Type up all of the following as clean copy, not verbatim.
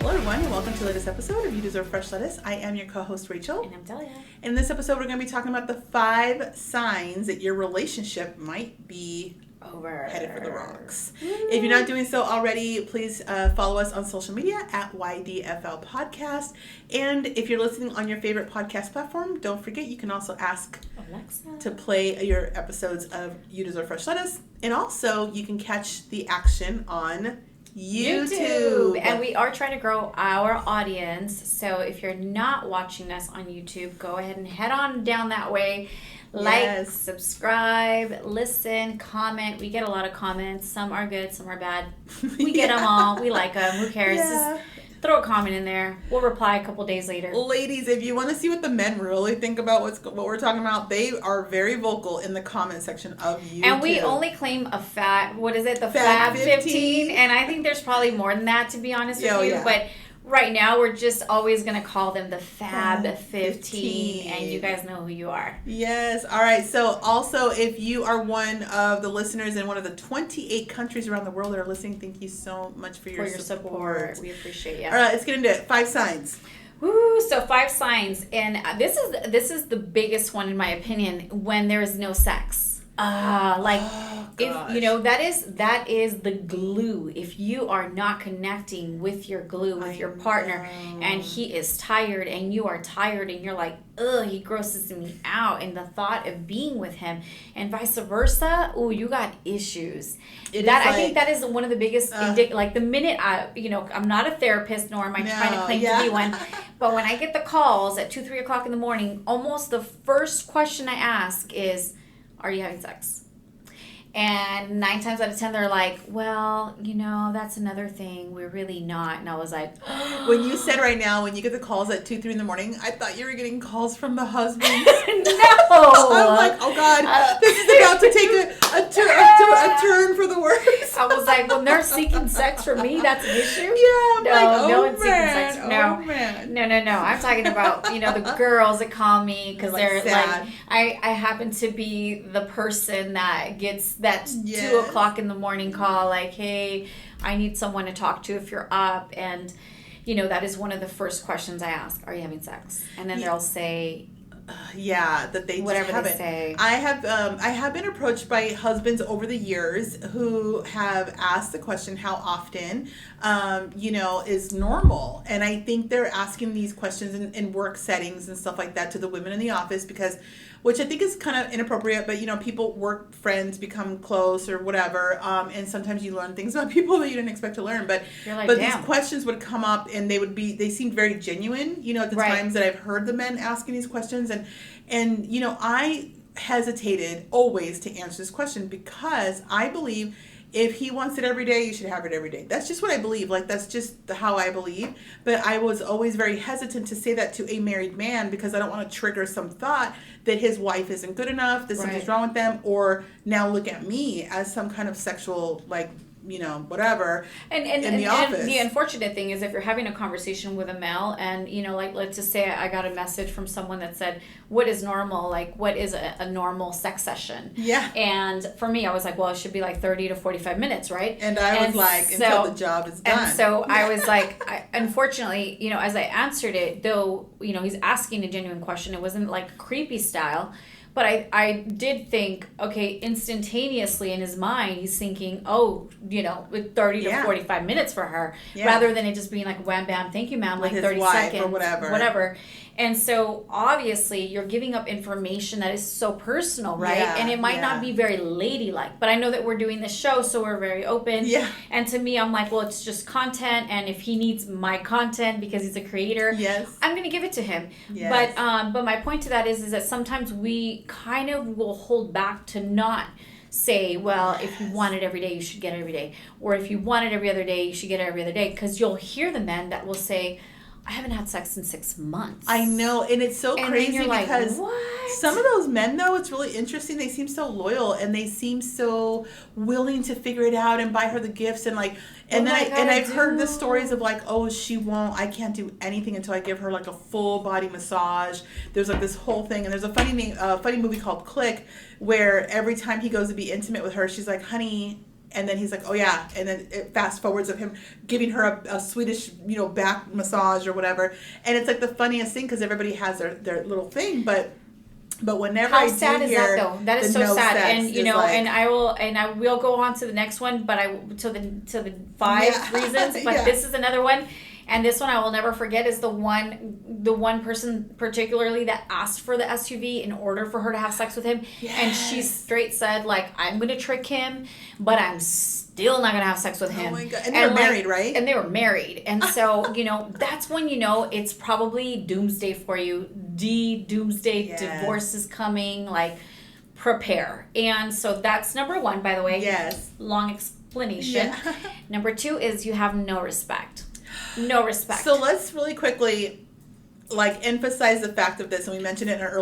Hello everyone and welcome to the latest episode of You Deserve Fresh Lettuce. I am your co-host Rachel. And I'm Delia. In this episode we're going to be talking about the 5 signs that your relationship might be headed for the rocks. If you're not doing so already, please follow us on social media at YDFL Podcast. And if you're listening on your favorite podcast platform, don't forget you can also ask Alexa to play your episodes of You Deserve Fresh Lettuce. And also you can catch the action on YouTube. And we are trying to grow our audience. So if you're not watching us on YouTube, go ahead and head on down that way. Like, subscribe, listen, comment. We get a lot of comments. Some are good, some are bad. We get them all. We like them. Who cares? Just throw a comment in there. We'll reply a couple days later. Ladies, if you want to see what the men really think about what we're talking about, they are very vocal in the comment section of YouTube. And we only claim a Fab 15? And I think there's probably more than that, to be honest with you. Yeah. But right now, we're just always going to call them the Fab 15, and you guys know who you are. Yes. All right. So also, if you are one of the listeners in one of the 28 countries around the world that are listening, thank you so much for your support. We appreciate you. All right. Let's get into it. 5 signs. Woo, so 5 signs. And this is the biggest one, in my opinion, when there is no sex. If you know, that is the glue. If you are not connecting with your glue, with your partner, and he is tired and you are tired and you're like, ugh, he grosses me out, and the thought of being with him and vice versa, ooh, you got issues. I think that is one of the biggest like the minute I'm not a therapist, nor am I trying to claim to be one, but when I get the calls at 2-3 o'clock in the morning, almost the first question I ask is, are you having sex? And 9 times out of 10, they're like, well, that's another thing. We're really not. And I was like, when you said right now, when you get the calls at 2-3 in the morning, I thought you were getting calls from the husbands. No. I'm like, oh God, this is about to take a turn for the worse. I was like, when they're seeking sex from me, that's an issue? Yeah. No one's seeking sex. No. Oh, man. No. I'm talking about, the girls that call me because they're sad. Like, I happen to be the person that gets that 2 o'clock in the morning call, like, hey, I need someone to talk to if you're up. And, that is one of the first questions I ask. Are you having sex? And then they'll say, that they whatever just they say. I have been approached by husbands over the years who have asked the question, how often, is normal. And I think they're asking these questions in work settings and stuff like that to the women in the office which I think is kind of inappropriate, but people, work friends become close or whatever, and sometimes you learn things about people that you didn't expect to learn. But these questions would come up, and they seemed very genuine. At the times that I've heard the men asking these questions, and I hesitated always to answer this question because I believe if he wants it every day, you should have it every day. That's just what I believe. Like, that's just how I believe. But I was always very hesitant to say that to a married man because I don't want to trigger some thought that his wife isn't good enough, that something's wrong with them, or now look at me as some kind of sexual, whatever, in the office. And the unfortunate thing is if you're having a conversation with a male and, let's just say I got a message from someone that said, what is normal? Like, what is a normal sex session? Yeah. And for me, I was like, well, it should be like 30 to 45 minutes, right? And I was like, until the job is done. And so I was like, unfortunately, as I answered it, though, he's asking a genuine question. It wasn't like creepy style. But I did think, okay, instantaneously in his mind, he's thinking, with 30 to 45 minutes for her, rather than it just being like, wham, bam, thank you, ma'am, like 30 seconds. Or whatever. And so, obviously, you're giving up information that is so personal, right? Yeah, and it might not be very ladylike. But I know that we're doing this show, so we're very open. Yeah. And to me, I'm like, well, it's just content. And if he needs my content because he's a creator, I'm going to give it to him. Yes. But my point to that is that sometimes we kind of will hold back to not say, well, if you want it every day, you should get it every day. Or if you want it every other day, you should get it every other day. Because you'll hear the men that will say, I haven't had sex in 6 months. I know, and it's so crazy because what? Some of those men, though, it's really interesting. They seem so loyal, and they seem so willing to figure it out and buy her the gifts, and I've heard the stories of like, oh, I can't do anything until I give her like a full body massage. There's like this whole thing, and there's a funny movie called Click, where every time he goes to be intimate with her, she's like, honey, And then he's like, oh yeah. And then it fast forwards of him giving her a Swedish, back massage or whatever. And it's like the funniest thing because everybody has their little thing. But whenever how I sad do is hear that though? That is the so no sad. sex And is like, and I will go on to the next one, but to the 5 reasons. But this is another one. And this one I will never forget is the one person particularly that asked for the SUV in order for her to have sex with him. Yes. And she straight said, like, I'm going to trick him, but I'm still not going to have sex with him. Oh my God. And they were married, right? And they were married. And so, that's when it's probably doomsday for you. Doomsday, divorce is coming, like, prepare. And so that's number 1, by the way. Yes. Long explanation. Yeah. Number 2 is you have no respect. No respect. So let's really quickly emphasize the fact of this, and we mentioned it in an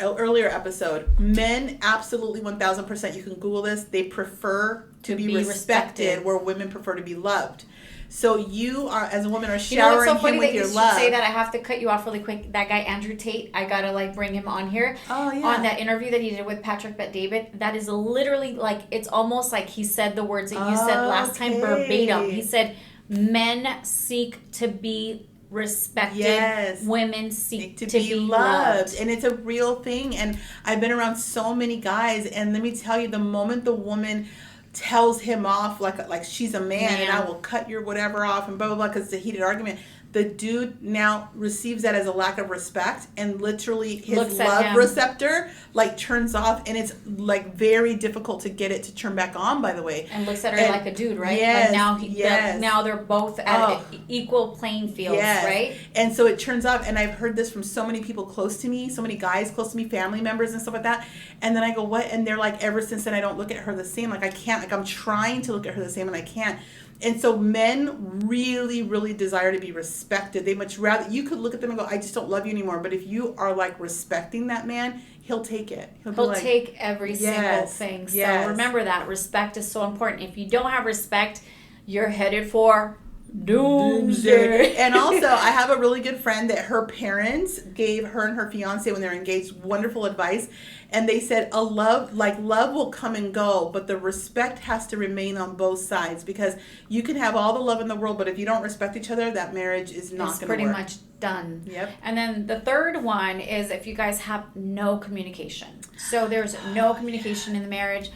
earlier episode. Men absolutely 1000%, you can Google this, they prefer to be respected where women prefer to be loved. So you are, as a woman, are showering him with your love. Say that. I have to cut you off really quick. That guy Andrew Tate, I gotta bring him on here. Oh yeah. On that interview that he did with Patrick Bet-David, that is literally it's almost like he said the words that you said last time verbatim. He said, men seek to be respected. Yes. Women seek to be loved. And it's a real thing. And I've been around so many guys, and let me tell you, the moment the woman tells him off like she's a man and I will cut your whatever off and blah blah blah because it's a heated argument, the dude now receives that as a lack of respect, and literally his love receptor turns off, and it's very difficult to get it to turn back on, by the way. And looks at her like a dude, right? Yes, now they're both at equal playing fields, right? And so it turns off, and I've heard this from so many people close to me, so many guys close to me, family members and stuff like that. And then I go, what? And they're like, ever since then I don't look at her the same. I can't, I'm trying to look at her the same and I can't. And so men really, really desire to be respected. They much rather, you could look at them and go, I just don't love you anymore. But if you are respecting that man, he'll take it. He'll take every single thing. So remember that. Respect is so important. If you don't have respect, you're headed for doomsday. And also, I have a really good friend that her parents gave her and her fiance when they were engaged wonderful advice. And they said love will come and go, but the respect has to remain on both sides, because you can have all the love in the world, but if you don't respect each other, that marriage is not going to work. It's pretty much done. Yep. And then the third one is if you guys have no communication. So there's no communication in the marriage.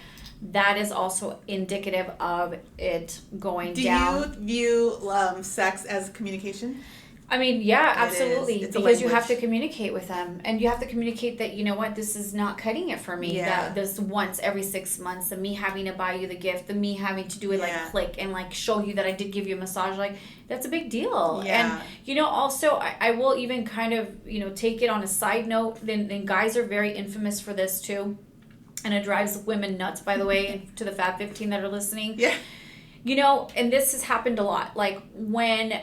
That is also indicative of it going down. Do you view sex as communication? I mean, yeah, absolutely. Because you have to communicate with them, and you have to communicate that, this is not cutting it for me. Yeah. That this once every 6 months, the me having to buy you the gift, the me having to do it click and show you that I did give you a massage, that's a big deal. Yeah. And, also, I will even kind of, take it on a side note. Then guys are very infamous for this too. And it drives women nuts, by the way, and to the Fab 15 that are listening. Yeah. And this has happened a lot. When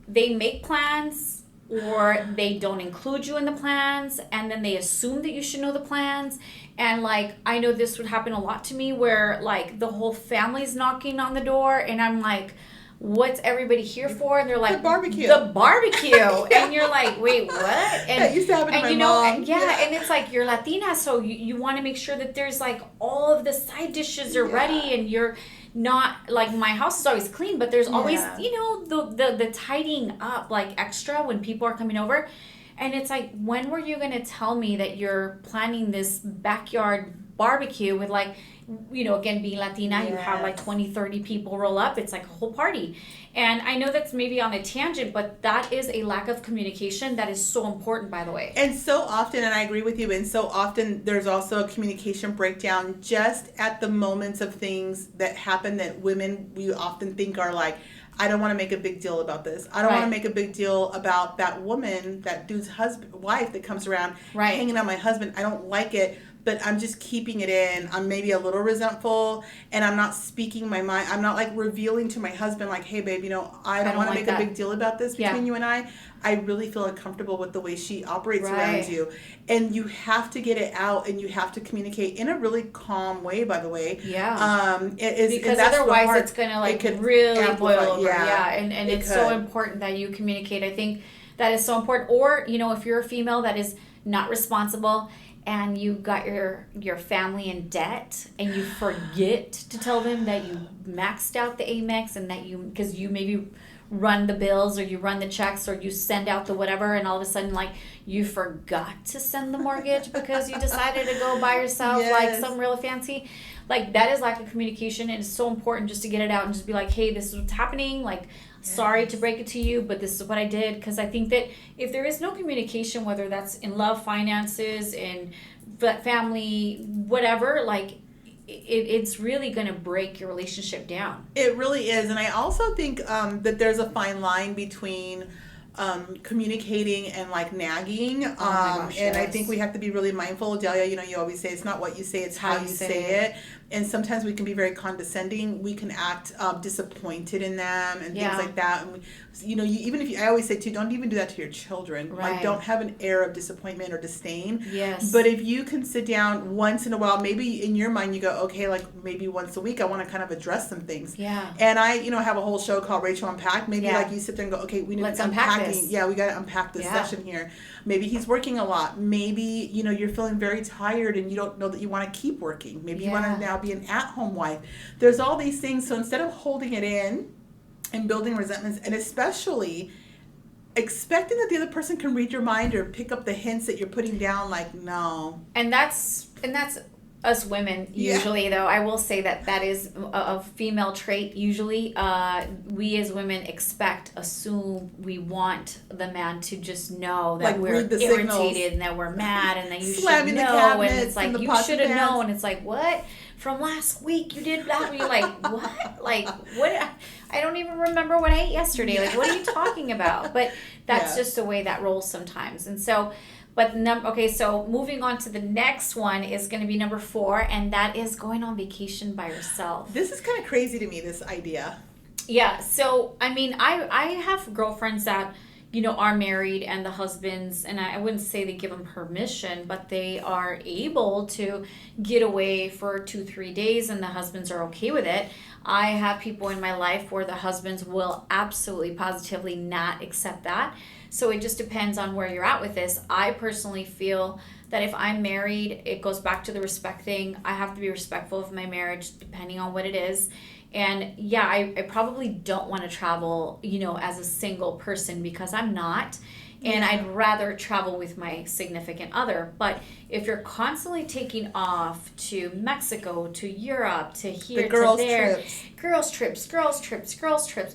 they make plans or they don't include you in the plans, and then they assume that you should know the plans. And I know this would happen a lot to me where the whole family's knocking on the door, and I'm like, what's everybody here for? And they're like, the barbecue. Yeah. And you're like, wait, what? And that used to happen to my mom. And it's you're Latina, so you want to make sure that there's all of the side dishes are ready, and you're not my house is always clean, but there's always the tidying up extra when people are coming over. And it's when were you going to tell me that you're planning this backyard barbecue with again, being Latina, you have 20, 30 people roll up. It's a whole party. And I know that's maybe on a tangent, but that is a lack of communication that is so important, by the way. And so often, and I agree with you, and so often there's also a communication breakdown just at the moments of things that happen that women, we often think are I don't want to make a big deal about this. I don't want to make a big deal about that woman, that dude's wife that comes around hanging on my husband. I don't like it, but I'm just keeping it in. I'm maybe a little resentful, and I'm not speaking my mind. I'm not revealing to my husband hey babe, I don't want to make a big deal about this between you and I. I really feel uncomfortable with the way she operates around you. And you have to get it out, and you have to communicate in a really calm way, by the way. Yeah. Because otherwise it's going to really boil over. Yeah. And it's so important that you communicate. I think that is so important. Or, if you're a female that is not responsible and you got your family in debt, and you forget to tell them that you maxed out the Amex, and that because you maybe run the bills, or you run the checks, or you send out the whatever, and all of a sudden, like, you forgot to send the mortgage because you decided to go buy yourself like some real fancy. Like, that is lack of communication, and it's so important just to get it out and just be like, hey, this is what's happening, like, sorry to break it to you, but this is what I did. Because I think that if there is no communication, whether that's in love, finances, in family, whatever, like, it's really going to break your relationship down. It really is. And I also think that there's a fine line between communicating and like nagging. Oh my gosh, and yes. I think we have to be really mindful. Delia, you always say it's not what you say, it's how you say it. And sometimes we can be very condescending. We can act disappointed in them and things like that. And even if I always say too, don't even do that to your children. Right. Like, don't have an air of disappointment or disdain. Yes. But if you can sit down once in a while, maybe in your mind you go, okay, like maybe once a week I want to kind of address some things. Yeah. And I, have a whole show called Rachel Unpacked. Maybe like you sit there and go, okay, we need Let's to unpack this. Yeah, we got to unpack this session here. Maybe he's working a lot. Maybe, you're feeling very tired and you don't know that you want to keep working. Maybe you want to now be an at-home wife. There's all these things. So instead of holding it in and building resentments, and especially expecting that the other person can read your mind or pick up the hints that you're putting down, like, no. And that's us women usually, though. I will say that is a female trait usually. We as women assume we want the man to just know that we're irritated and that we're mad and that you should know. And it's like, you should have known. It's like, what? From last week you did that? You're like, what? Like, what? I don't even remember what I ate yesterday. Like, what are you talking about? But that's just the way that rolls sometimes. And so... so moving on to the next one is going to be number 4, and that is going on vacation by yourself. This is kind of crazy to me, this idea. Yeah, so, I mean, I have girlfriends that, are married, and the husbands, and I wouldn't say they give them permission, but they are able to get away for 2-3 days, and the husbands are okay with it. I have people in my life where the husbands will absolutely, positively not accept that. So it just depends on where you're at with this. I personally feel that if I'm married, it goes back to the respect thing. I have to be respectful of my marriage, depending on what it is. And yeah, I probably don't want to travel, as a single person, because I'm not. And I'd rather travel with my significant other. But if you're constantly taking off to Mexico, to Europe, to here, to there, girls trips,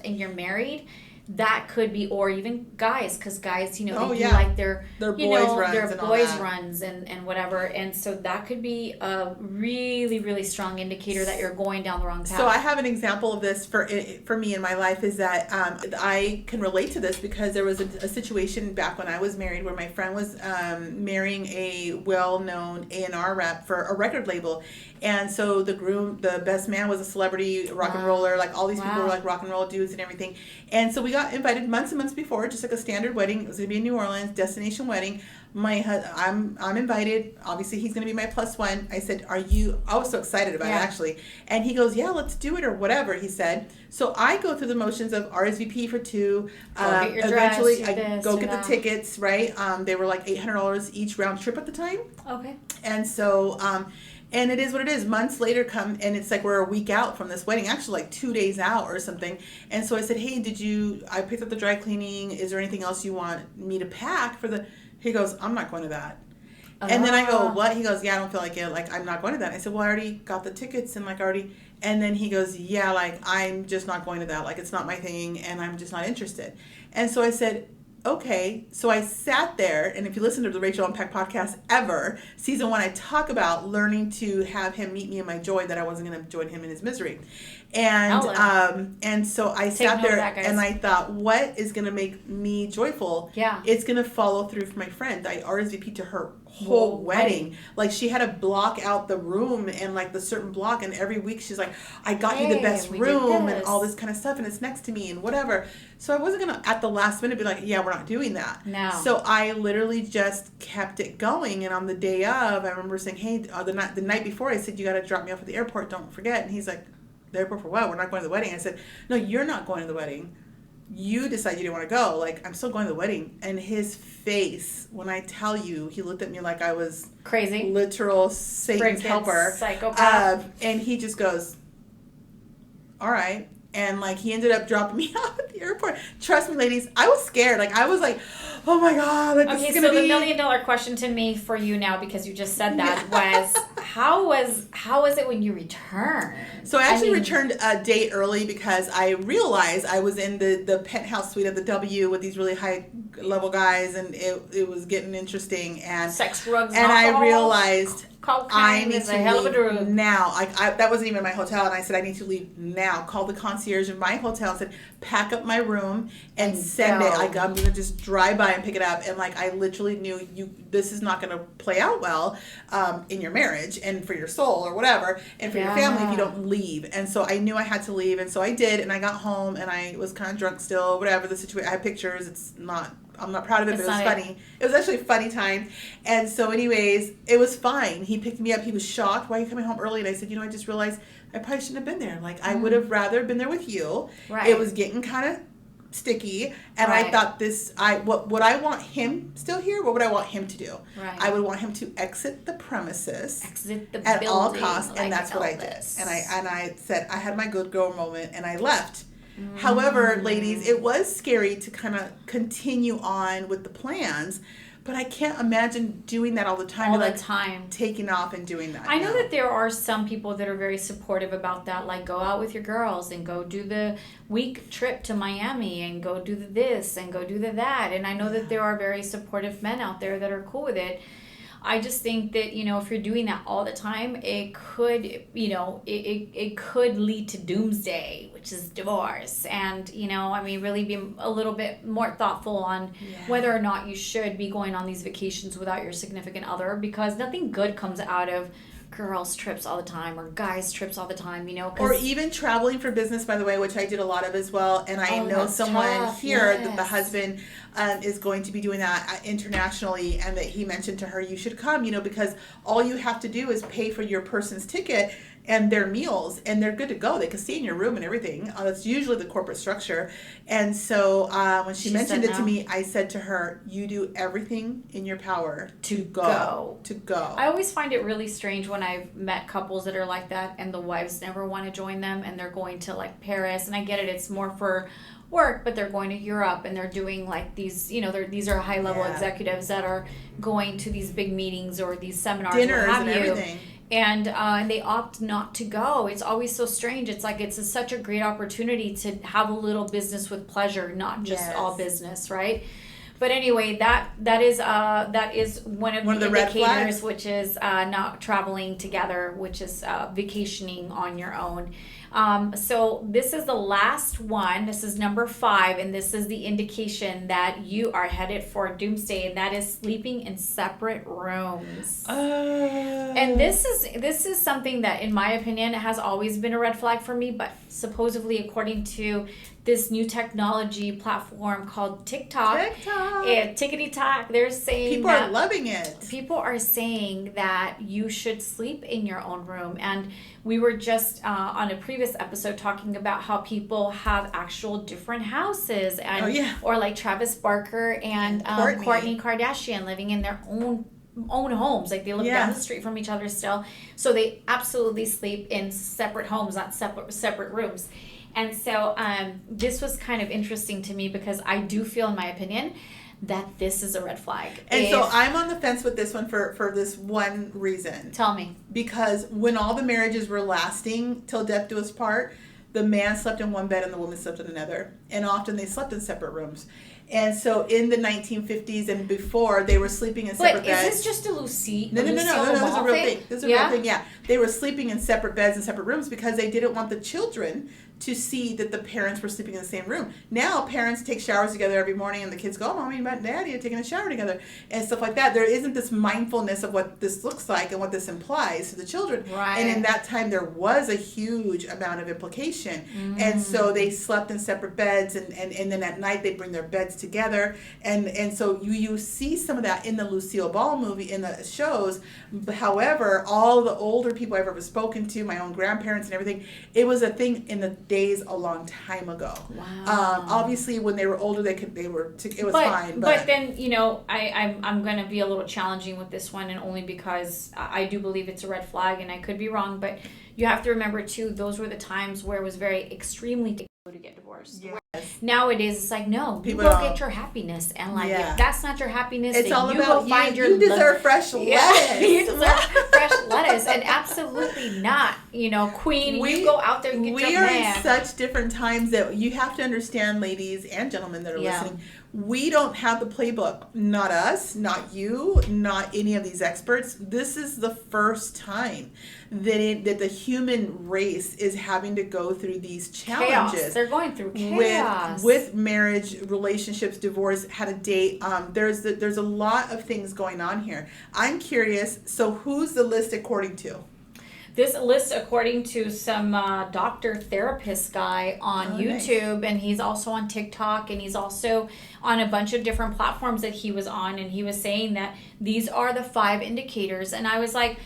and you're married, that could be, or even guys, because guys, they do like their boys runs and whatever, and so that could be a really, really strong indicator that you're going down the wrong path. So I have an example of this for me in my life is that I can relate to this because there was a situation back when I was married where my friend was marrying a well-known A&R rep for a record label, and so the best man was a celebrity rock and roller, like all these people were like rock and roll dudes and everything, and so we got invited months and months before, just like a standard wedding. It was going to be in New Orleans, destination wedding. I'm invited. Obviously, he's going to be my plus one. I said, I was so excited about it, actually. And he goes, yeah, let's do it, or whatever, he said. So I go through the motions of RSVP for 2. Eventually, I go get the tickets, right? They were like $800 each round trip at the time. Okay. And so... and it is what it is. Months later come, and it's like we're a week out from this wedding, actually like 2 days out or something. And so I said, hey, I picked up the dry cleaning. Is there anything else you want me to pack for the... He goes, I'm not going to that. And then I go, what? He goes, yeah, I don't feel like it. Like, I'm not going to that. I said, well, I already got the tickets and like already... And then he goes, yeah, like, I'm just not going to that. Like, it's not my thing and I'm just not interested. And so I said... Okay, so I sat there, and if you listen to the Rachel Unpack podcast ever, season 1, I talk about learning to have him meet me in my joy, that I wasn't going to join him in his misery. And so I sat there and I thought, what is going to make me joyful? Yeah. It's going to follow through for my friend. I RSVP'd to her whole wedding. Like, she had to block out the room and like the certain block, and every week she's like, I got you the best room and all this kind of stuff, and it's next to me and whatever. So I wasn't going to at the last minute be like, yeah, we're not doing that. No. So I literally just kept it going, and on the day of, I remember saying, hey, the night before, I said, you got to drop me off at the airport, don't forget. And he's like, the airport for what? We're not going to the wedding. I said, no, you're not going to the wedding. you decide you didn't want to go. Like, I'm still going to the wedding. And his face, when I tell you, he looked at me like I was crazy, literal Satan's helper. Psychopath. And he just goes, all right. And, like, he ended up dropping me off at the airport. Trust me, ladies, I was scared. Like, I was like, oh, my God. Like, okay, this is gonna so be... the $1 million question to me for you now, because you just said that, was how was it when you returned? So I actually returned a day early because I realized I was in the penthouse suite of the W with these really high-level guys, and it was getting interesting. And sex, drugs, and alcohol, I realized I need is a hell of a to drug. leave now. That wasn't even my hotel, and I said I need to leave now. Called the concierge of my hotel and said, pack up my room and send it. I'm going to just drive by and pick it up. And, like, I literally knew this is not going to play out well in your marriage and for your soul or whatever, and for your family if you don't leave. And so I knew I had to leave, and so I did, and I got home, and I was kind of drunk still, whatever the situation. I have pictures. I'm not proud of it, but it was funny. It was actually a funny time. And so anyways, it was fine. He picked me up. He was shocked. Why are you coming home early? And I said, I just realized I probably shouldn't have been there. Like, I would have rather been there with you. Right. It was getting kind of sticky. And I thought would I want him still here? What would I want him to do? Right. I would want him to exit the premises. Exit the at building all costs. like And that's what I did. Elvis. And I said, I had my good girl moment, and I left. However, ladies, it was scary to kind of continue on with the plans, but I can't imagine doing that all the time. All the time. Taking off and doing that. I know that there are some people that are very supportive about that, like go out with your girls and go do the week trip to Miami and go do this and go do that. And I know that there are very supportive men out there that are cool with it. I just think that, if you're doing that all the time, it could, it could lead to doomsday, which is divorce. And, really be a little bit more thoughtful on whether or not you should be going on these vacations without your significant other, because nothing good comes out of girls trips all the time or guys trips all the time, or even traveling for business, by the way, which I did a lot of as well. And I know someone here that the husband is going to be doing that internationally, and that he mentioned to her, you should come, because all you have to do is pay for your person's ticket and their meals, and they're good to go. They can stay in your room and everything. That's usually the corporate structure. And so when she mentioned it to me, I said to her, you do everything in your power to go. I always find it really strange when I've met couples that are like that and the wives never want to join them, and they're going to, like, Paris. And I get it, it's more for work, but they're going to Europe and they're doing, like, these, these are high-level executives that are going to these big meetings or these seminars, dinners and everything. And they opt not to go. It's always so strange. It's like it's such a great opportunity to have a little business with pleasure, not just all business, right? But anyway, that is one of the indicators, which is not traveling together, which is vacationing on your own. So this is the last one. This is number 5, and this is the indication that you are headed for doomsday, and that is sleeping in separate rooms. And this is something that, in my opinion, has always been a red flag for me, but supposedly, according to this new technology platform called TikTok. Tickety-tock, they're saying people are loving it. People are saying that you should sleep in your own room. And we were just on a previous episode talking about how people have actual different houses, and or like Travis Barker and Kourtney Kardashian living in their own homes. Like, they live down the street from each other still, so they absolutely sleep in separate homes, not separate rooms. And so this was kind of interesting to me, because I do feel, in my opinion, that this is a red flag. And so I'm on the fence with this one for this one reason. Tell me. Because when all the marriages were lasting till death do us part, the man slept in one bed and the woman slept in another. And often they slept in separate rooms. And so in the 1950s and before, they were sleeping in separate beds. But is this just a Lucy? No. This is a real thing. This is a real thing, yeah. They were sleeping in separate beds and separate rooms because they didn't want the children to see that the parents were sleeping in the same room. Now parents take showers together every morning, and the kids go, Mommy and Daddy are taking a shower together, and stuff like that. There isn't this mindfulness of what this looks like and what this implies to the children. Right. And in that time, there was a huge amount of implication. And so they slept in separate beds, and then at night they bring their beds together. And so you see some of that in the Lucille Ball movie, in the shows. However, all the older people I've ever spoken to, my own grandparents and everything, it was a thing in the days a long time ago. Wow. Obviously, when they were older, it was fine. But then, you know, I'm going to be a little challenging with this one, and only because I do believe it's a red flag, and I could be wrong. But you have to remember, too, those were the times where it was very extremely to get divorced. Yes. Nowadays, it's like, no, People you go don't. get your happiness. And, like, Yeah. if that's not your happiness, It's then all you about go find your... You deserve fresh lettuce. Yeah, you deserve fresh lettuce. And absolutely not, you know, queen, you go out there and get your man. We are in such different times that you have to understand, ladies and gentlemen that are listening, we don't have the playbook. Not us, not you, not any of these experts. This is the first time that the human race is having to go through these challenges. Chaos. They're going through chaos. With marriage, relationships, divorce, how to date. There's a lot of things going on here. I'm curious, so who's the list according to? This list, according to some doctor therapist guy on YouTube, and he's also on TikTok, and he's also on a bunch of different platforms that he was on, and he was saying that these are the 5 indicators. And I was like,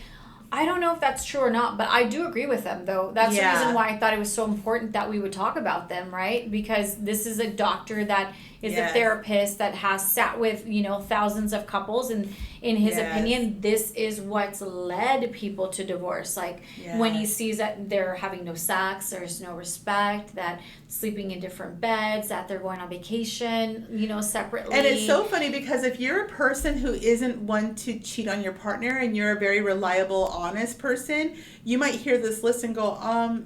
I don't know if that's true or not, but I do agree with them, though. That's the reason why I thought it was so important that we would talk about them, right? Because this is a doctor that is a therapist that has sat with, you know, thousands of couples, and in his opinion, this is what's led people to divorce. Like when he sees that they're having no sex, there's no respect, that sleeping in different beds, that they're going on vacation, you know, separately. And it's so funny because if you're a person who isn't one to cheat on your partner and you're a very reliable, honest person, you might hear this list and go,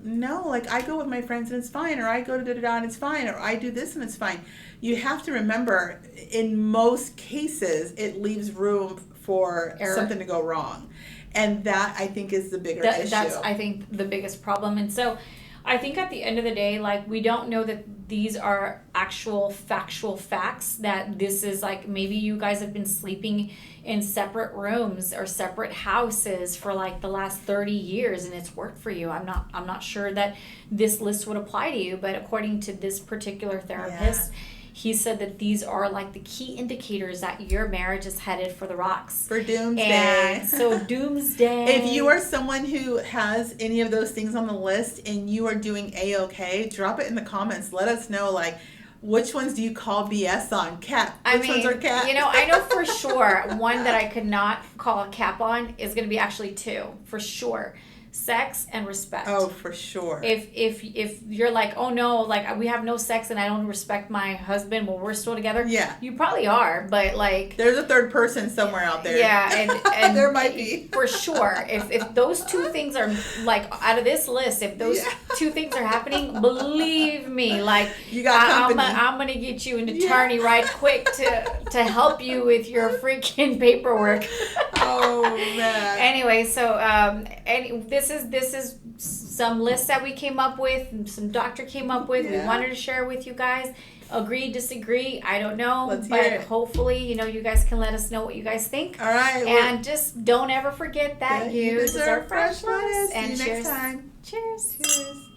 no, like I go with my friends and it's fine, or I go to da-da-da and it's fine, or I do this and it's fine. You have to remember, in most cases, it leaves room for something to go wrong. And that, I think, is the bigger issue. That's, I think, the biggest problem. And so I think at the end of the day, like, we don't know that these are actual factual facts, that this is like, maybe you guys have been sleeping in separate rooms or separate houses for like the last 30 years and it's worked for you. I'm not sure that this list would apply to you, but according to this particular therapist, he said that these are like the key indicators that your marriage is headed for the rocks. For doomsday. And so doomsday. If you are someone who has any of those things on the list and you are doing A-okay, drop it in the comments. Let us know, like, which ones do you call BS on? Cap. Which ones are cap? You know, I know for sure one that I could not call a cap on is going to be actually 2, for sure. Sex and respect. Oh, for sure. If you're like, oh no, like we have no sex and I don't respect my husband, well, we're still together. Yeah. You probably are, but like there's a third person somewhere out there. Yeah, and there might be. For sure. If those 2 things are like out of this list, if those 2 things are happening, believe me, like you got company. I'm gonna get you an attorney right quick to help you with your freaking paperwork. Oh man. Anyway, so this is some lists that we came up with, some doctor came up with. We wanted to share with you guys. Agree, disagree, I don't know. Let's hear it. Hopefully, you know, you guys can let us know what you guys think. All right. And just don't ever forget that you deserve fresh lettuce. And See you next time. Cheers. Cheers.